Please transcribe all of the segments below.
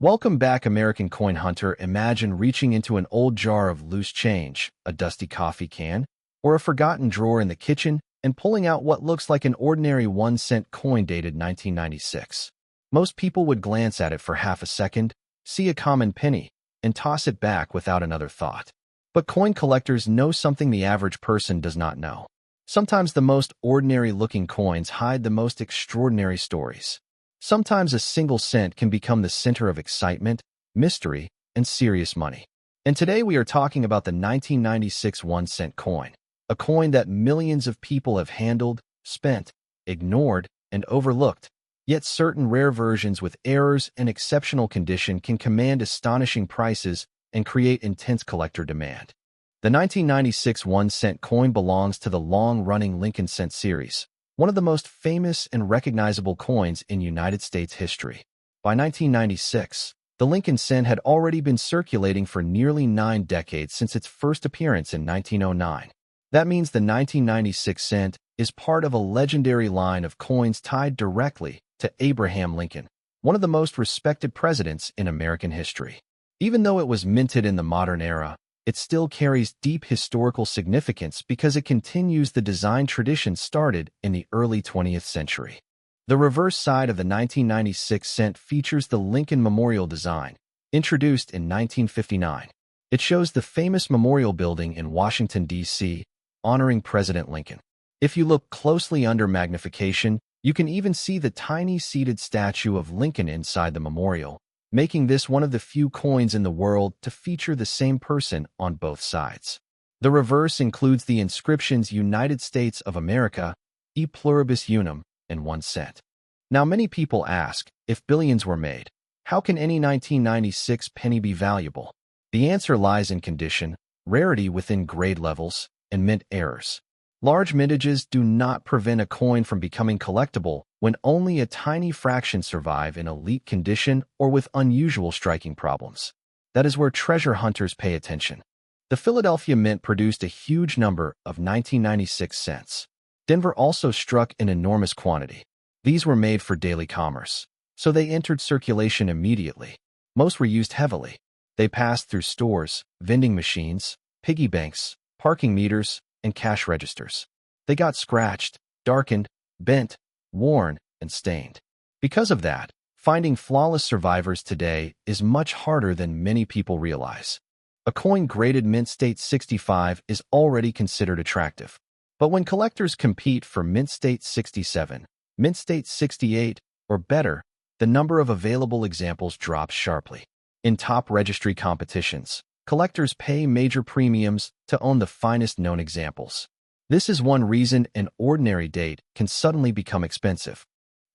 Welcome back, American coin hunter. Imagine reaching into an old jar of loose change, a dusty coffee can, or a forgotten drawer in the kitchen and pulling out what looks like an ordinary 1-cent coin dated 1996. Most people would glance at it for half a second, see a common penny, and toss it back without another thought. But coin collectors know something the average person does not know. Sometimes the most ordinary-looking coins hide the most extraordinary stories. Sometimes a single cent can become the center of excitement, mystery, and serious money. And today we are talking about the 1996 1-cent coin, a coin that millions of people have handled, spent, ignored, and overlooked. Yet certain rare versions with errors and exceptional condition can command astonishing prices and create intense collector demand. The 1996 1-cent coin belongs to the long-running Lincoln cent series, one of the most famous and recognizable coins in United States history. By 1996, the Lincoln cent had already been circulating for nearly 9 decades since its first appearance in 1909. That means the 1996 cent is part of a legendary line of coins tied directly to Abraham Lincoln, one of the most respected presidents in American history. Even though it was minted in the modern era, it still carries deep historical significance because it continues the design tradition started in the early 20th century. The reverse side of the 1996 cent features the Lincoln Memorial design, introduced in 1959. It shows the famous memorial building in Washington, D.C., honoring President Lincoln. If you look closely under magnification, you can even see the tiny seated statue of Lincoln inside the memorial, making this one of the few coins in the world to feature the same person on both sides. The reverse includes the inscriptions United States of America, E pluribus unum, and 1 cent. Now many people ask, if billions were made, how can any 1996 penny be valuable? The answer lies in condition, rarity within grade levels, and mint errors. Large mintages do not prevent a coin from becoming collectible when only a tiny fraction survive in elite condition or with unusual striking problems. That is where treasure hunters pay attention. The Philadelphia Mint produced a huge number of 1996 cents. Denver also struck an enormous quantity. These were made for daily commerce, so they entered circulation immediately. Most were used heavily. They passed through stores, vending machines, piggy banks, parking meters, and cash registers. They got scratched, darkened, bent, worn, and stained. Because of that, finding flawless survivors today is much harder than many people realize. A coin graded mint state 65 is already considered attractive. But when collectors compete for mint state 67, mint state 68, or better, the number of available examples drops sharply. In top registry competitions, collectors pay major premiums to own the finest known examples. This is one reason an ordinary date can suddenly become expensive.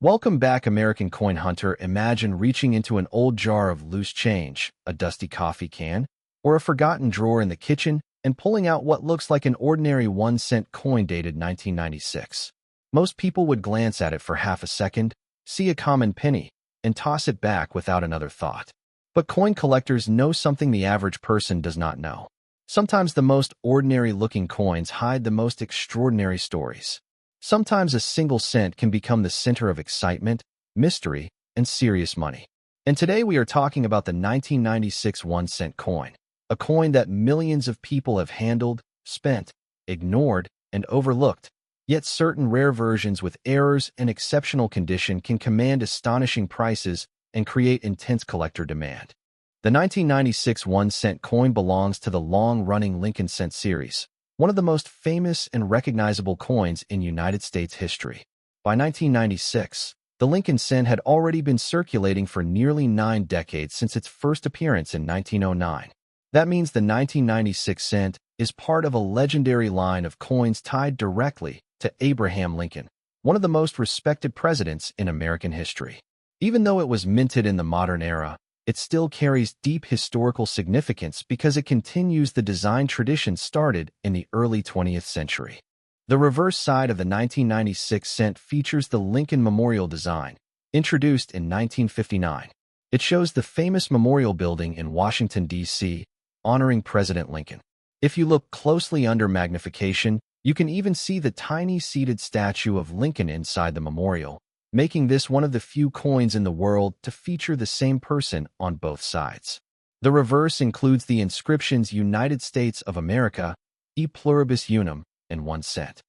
Welcome back, American coin hunter. Imagine reaching into an old jar of loose change, a dusty coffee can, or a forgotten drawer in the kitchen and pulling out what looks like an ordinary 1-cent coin dated 1996. Most people would glance at it for half a second, see a common penny, and toss it back without another thought. But coin collectors know something the average person does not know. Sometimes the most ordinary-looking coins hide the most extraordinary stories. Sometimes a single cent can become the center of excitement, mystery, and serious money. And today we are talking about the 1996 1-cent coin, a coin that millions of people have handled, spent, ignored, and overlooked. Yet certain rare versions with errors and exceptional condition can command astonishing prices and create intense collector demand. The 1996 1-cent coin belongs to the long-running Lincoln cent series, one of the most famous and recognizable coins in United States history. By 1996, the Lincoln cent had already been circulating for nearly 9 decades since its first appearance in 1909. That means the 1996 cent is part of a legendary line of coins tied directly to Abraham Lincoln, one of the most respected presidents in American history. Even though it was minted in the modern era, it still carries deep historical significance because it continues the design tradition started in the early 20th century. The reverse side of the 1996 cent features the Lincoln Memorial design, introduced in 1959. It shows the famous memorial building in Washington, D.C., honoring President Lincoln. If you look closely under magnification, you can even see the tiny seated statue of Lincoln inside the memorial, making this one of the few coins in the world to feature the same person on both sides. The reverse includes the inscriptions United States of America, e pluribus unum, and 1 cent.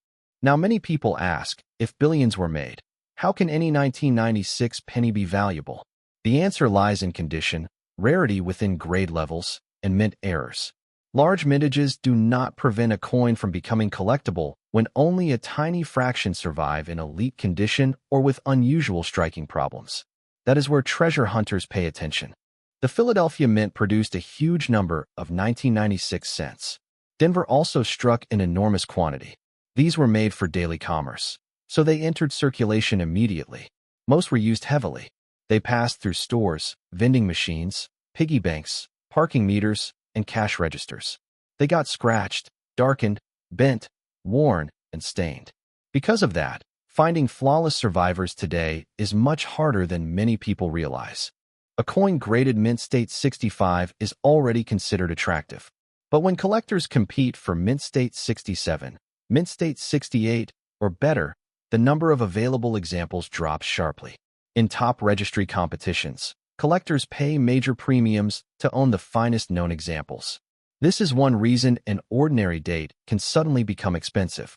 Now many people ask, if billions were made, how can any 1996 penny be valuable? The answer lies in condition, rarity within grade levels, and mint errors. Large mintages do not prevent a coin from becoming collectible when only a tiny fraction survive in elite condition or with unusual striking problems. That is where treasure hunters pay attention. The Philadelphia Mint produced a huge number of 1996 cents. Denver also struck an enormous quantity. These were made for daily commerce, so they entered circulation immediately. Most were used heavily. They passed through stores, vending machines, piggy banks, parking meters, and cash registers. They got scratched, darkened, bent, worn, and stained. Because of that, finding flawless survivors today is much harder than many people realize. A coin graded Mint State 65 is already considered attractive. But when collectors compete for Mint State 67, Mint State 68, or better, the number of available examples drops sharply. In top registry competitions, collectors pay major premiums to own the finest known examples. This is one reason an ordinary date can suddenly become expensive.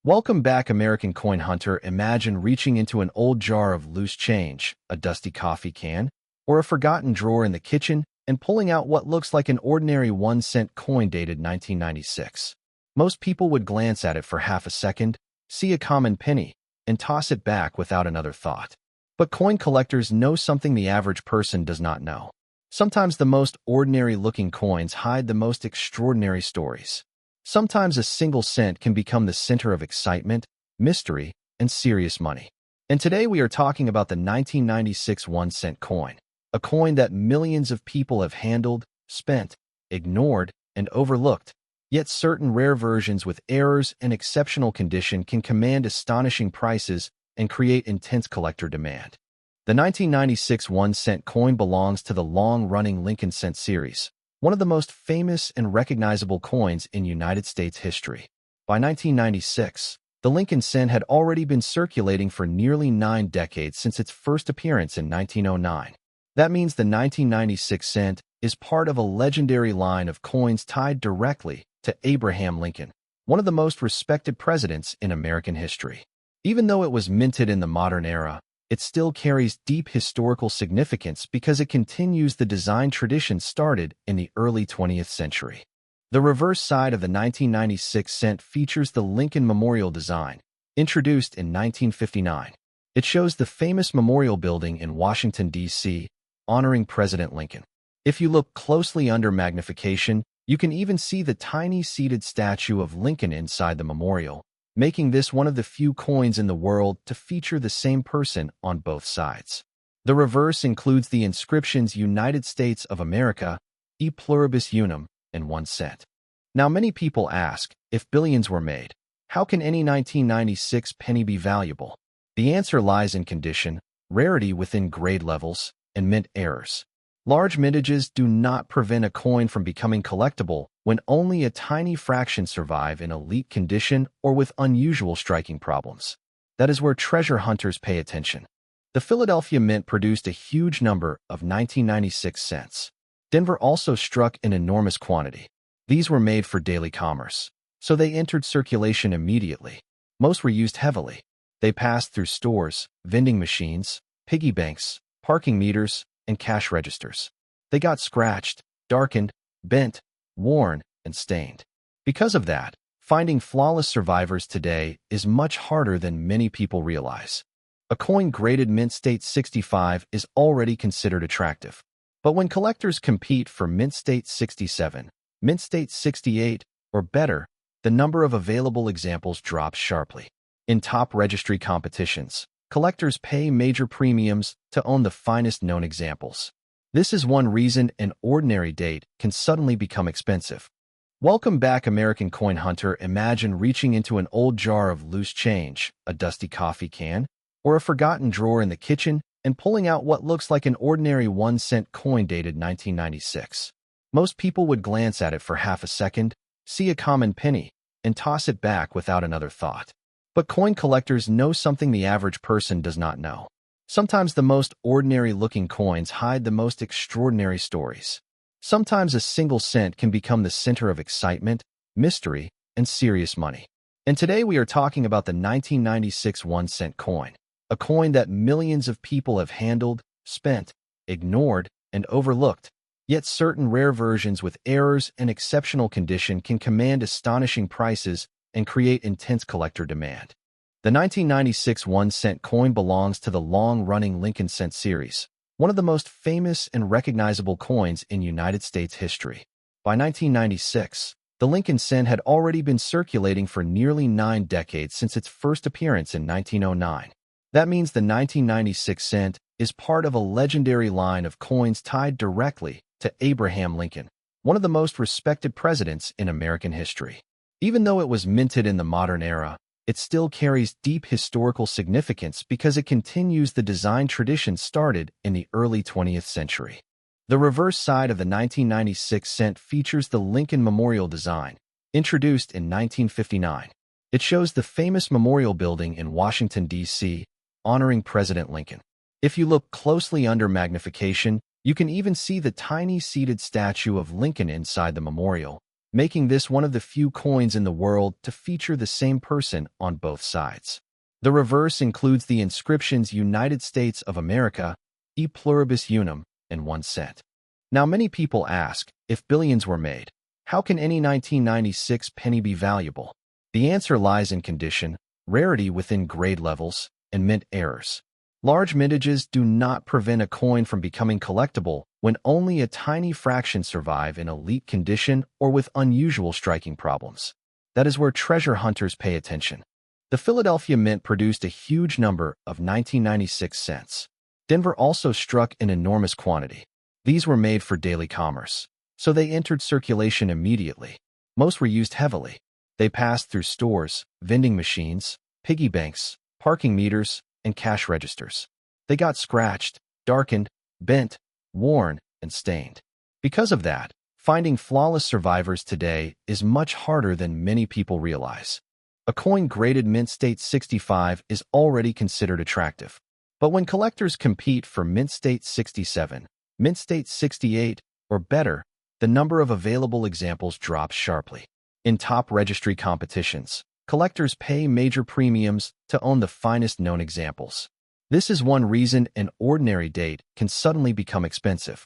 Welcome back, American coin hunter. Imagine reaching into an old jar of loose change, a dusty coffee can, or a forgotten drawer in the kitchen and pulling out what looks like an ordinary 1-cent coin dated 1996. Most people would glance at it for half a second, see a common penny, and toss it back without another thought. But coin collectors know something the average person does not know. Sometimes the most ordinary-looking coins hide the most extraordinary stories. Sometimes a single cent can become the center of excitement, mystery, and serious money. And today we are talking about the 1996 1-cent coin, a coin that millions of people have handled, spent, ignored, and overlooked. Yet certain rare versions with errors and exceptional condition can command astonishing prices and create intense collector demand. The 1996 1-cent coin belongs to the long-running Lincoln cent series, one of the most famous and recognizable coins in United States history. By 1996, the Lincoln cent had already been circulating for nearly 9 decades since its first appearance in 1909. That means the 1996 cent is part of a legendary line of coins tied directly to Abraham Lincoln, one of the most respected presidents in American history. Even though it was minted in the modern era, it still carries deep historical significance because it continues the design tradition started in the early 20th century. The reverse side of the 1996 cent features the Lincoln Memorial design, introduced in 1959. It shows the famous Memorial Building in Washington, D.C., honoring President Lincoln. If you look closely under magnification, you can even see the tiny seated statue of Lincoln inside the memorial, making this one of the few coins in the world to feature the same person on both sides. The reverse includes the inscriptions United States of America, e pluribus unum, and 1 cent. Now many people ask, if billions were made, how can any 1996 penny be valuable? The answer lies in condition, rarity within grade levels, and mint errors. Large mintages do not prevent a coin from becoming collectible when only a tiny fraction survive in elite condition or with unusual striking problems. That is where treasure hunters pay attention. The Philadelphia Mint produced a huge number of 1996 cents. Denver also struck an enormous quantity. These were made for daily commerce, so they entered circulation immediately. Most were used heavily. They passed through stores, vending machines, piggy banks, parking meters, and cash registers. They got scratched, darkened, bent, worn, and stained. Because of that, finding flawless survivors today is much harder than many people realize. A coin graded Mint State 65 is already considered attractive. But when collectors compete for Mint State 67, Mint State 68, or better, the number of available examples drops sharply. In top registry competitions, collectors pay major premiums to own the finest known examples. This is one reason an ordinary date can suddenly become expensive. Welcome back, American coin hunter. Imagine reaching into an old jar of loose change, a dusty coffee can, or a forgotten drawer in the kitchen and pulling out what looks like an ordinary 1-cent coin dated 1996. Most people would glance at it for half a second, see a common penny, and toss it back without another thought. But coin collectors know something the average person does not know. Sometimes the most ordinary-looking coins hide the most extraordinary stories. Sometimes a single cent can become the center of excitement, mystery, and serious money. And today we are talking about the 1996 1-cent coin, a coin that millions of people have handled, spent, ignored, and overlooked. Yet certain rare versions with errors and exceptional condition can command astonishing prices and create intense collector demand. The 1996 1-cent coin belongs to the long-running Lincoln cent series, one of the most famous and recognizable coins in United States history. By 1996, the Lincoln cent had already been circulating for nearly 9 decades since its first appearance in 1909. That means the 1996 cent is part of a legendary line of coins tied directly to Abraham Lincoln, one of the most respected presidents in American history. Even though it was minted in the modern era, it still carries deep historical significance because it continues the design tradition started in the early 20th century. The reverse side of the 1996 cent features the Lincoln Memorial design, introduced in 1959. It shows the famous memorial building in Washington, D.C., honoring President Lincoln. If you look closely under magnification, you can even see the tiny seated statue of Lincoln inside the memorial, making this one of the few coins in the world to feature the same person on both sides. The reverse includes the inscriptions United States of America, E pluribus unum, and 1 cent. Now many people ask, if billions were made, how can any 1996 penny be valuable? The answer lies in condition, rarity within grade levels, and mint errors. Large mintages do not prevent a coin from becoming collectible when only a tiny fraction survive in elite condition or with unusual striking problems. That is where treasure hunters pay attention. The Philadelphia Mint produced a huge number of 1996 cents. Denver also struck an enormous quantity. These were made for daily commerce, so they entered circulation immediately. Most were used heavily. They passed through stores, vending machines, piggy banks, parking meters, and cash registers. They got scratched, darkened, bent, worn, and stained. Because of that, finding flawless survivors today is much harder than many people realize. A coin graded mint state 65 is already considered attractive. But when collectors compete for mint state 67, mint state 68, or better, the number of available examples drops sharply. In top registry competitions, collectors pay major premiums to own the finest known examples. This is one reason an ordinary date can suddenly become expensive.